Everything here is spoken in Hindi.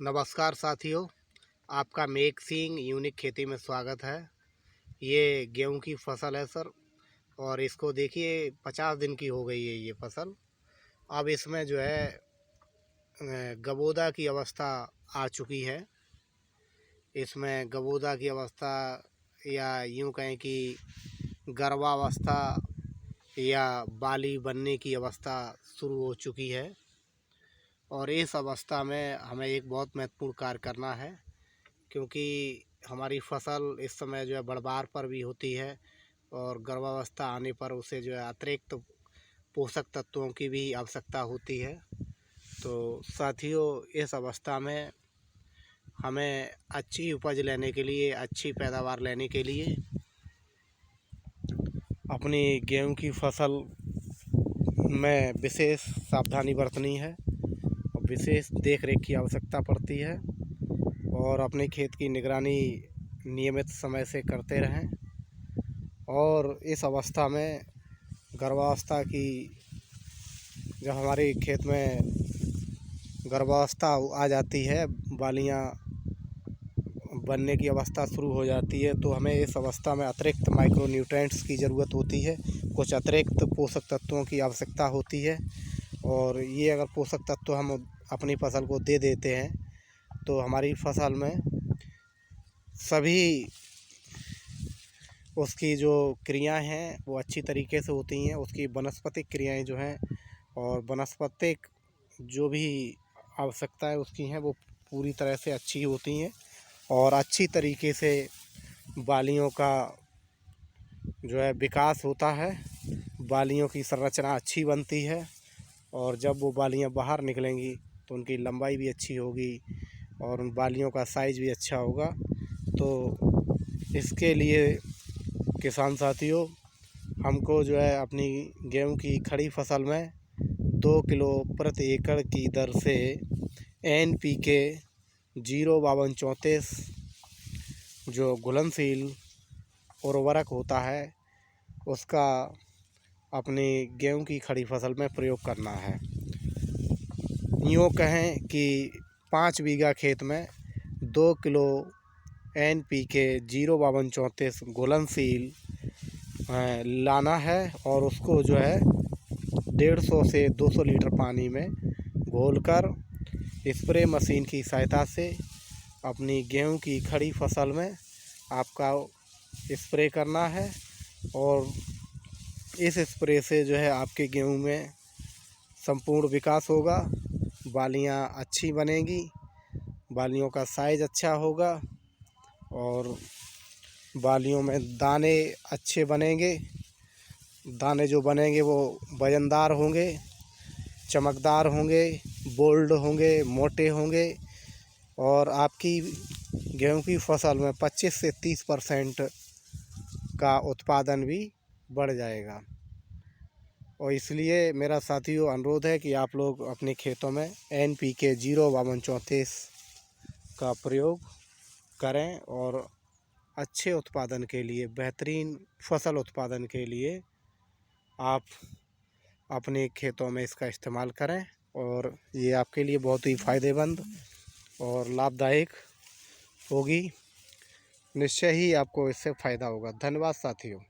नमस्कार साथियों, आपका मेक सिंह यूनिक खेती में स्वागत है। ये गेहूं की फसल है सर, और इसको देखिए 50 दिन की हो गई है ये फसल। अब इसमें जो है गबोदा की अवस्था आ चुकी है। इसमें गबोदा की अवस्था या यूं कहें कि गर्भावस्था या बाली बनने की अवस्था शुरू हो चुकी है। और इस अवस्था में हमें एक बहुत महत्वपूर्ण कार्य करना है, क्योंकि हमारी फसल इस समय जो है बढ़वार पर भी होती है और गर्भावस्था आने पर उसे जो है अतिरिक्त पोषक तत्वों की भी आवश्यकता होती है। तो साथियों, इस अवस्था में हमें अच्छी उपज लेने के लिए, अच्छी पैदावार लेने के लिए अपनी गेहूं की फसल में विशेष सावधानी बरतनी है और विशेष देख रेख की आवश्यकता पड़ती है। और अपने खेत की निगरानी नियमित समय से करते रहें। और इस अवस्था में गर्भावस्था की, जब हमारे खेत में गर्भावस्था आ जाती है, बालियां बनने की अवस्था शुरू हो जाती है, तो हमें इस अवस्था में अतिरिक्त माइक्रो न्यूट्रिएंट्स की ज़रूरत होती है। कुछ अतिरिक्त पोषक तत्वों की आवश्यकता होती है। और ये अगर पोषक तत्व हम अपनी फसल को दे देते हैं तो हमारी फसल में सभी उसकी जो क्रियाएं हैं वो अच्छी तरीके से होती हैं। उसकी वनस्पतिक क्रियाएं जो हैं और वनस्पतिक जो भी आवश्यकताएं उसकी हैं वो पूरी तरह से अच्छी होती हैं। और अच्छी तरीके से बालियों का जो है विकास होता है, बालियों की संरचना अच्छी बनती है। और जब वो बालियां बाहर निकलेंगी तो उनकी लंबाई भी अच्छी होगी और उन बालियों का साइज़ भी अच्छा होगा। तो इसके लिए किसान साथियों, हमको जो है अपनी गेहूं की खड़ी फसल में 2 किलो प्रति एकड़ की दर से NPK 05234 जो घुलनशील उर्वरक होता है उसका अपनी गेहूं की खड़ी फसल में प्रयोग करना है। यूँ कहें कि 5 बीघा खेत में 2 किलो NPK 05234 घुलनशील लाना है और उसको जो है 150 से 200 लीटर पानी में घोलकर स्प्रे मशीन की सहायता से अपनी गेहूं की खड़ी फसल में आपका स्प्रे करना है। और इस स्प्रे से जो है आपके गेहूं में संपूर्ण विकास होगा, बालियां अच्छी बनेंगी, बालियों का साइज़ अच्छा होगा और बालियों में दाने अच्छे बनेंगे। दाने जो बनेंगे वो वजनदार होंगे, चमकदार होंगे, बोल्ड होंगे, मोटे होंगे। और आपकी गेहूं की फसल में 25 से 30% का उत्पादन भी बढ़ जाएगा। और इसलिए मेरा साथियों अनुरोध है कि आप लोग अपने खेतों में NPK 05234 का प्रयोग करें और अच्छे उत्पादन के लिए, बेहतरीन फसल उत्पादन के लिए आप अपने खेतों में इसका इस्तेमाल करें। और ये आपके लिए बहुत ही फ़ायदेमंद और लाभदायक होगी। निश्चय ही आपको इससे फ़ायदा होगा। धन्यवाद साथियों।